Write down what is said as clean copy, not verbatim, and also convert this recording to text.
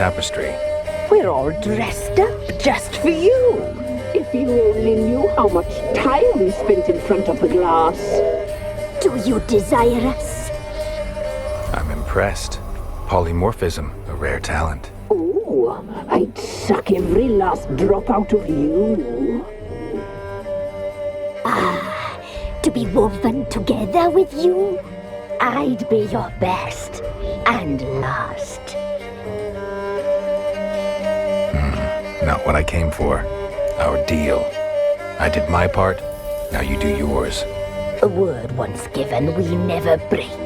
tapestry. We're all dressed up just for you. If you only knew how much time we spent in front of the glass. Do you desire us? I'm impressed. Polymorphism, a rare talent. Oh, I'd suck every last drop out of you. To be woven together with you? I'd be your best and last. Not what I came for. Our deal. I did my part, now you do yours. A word once given we never break.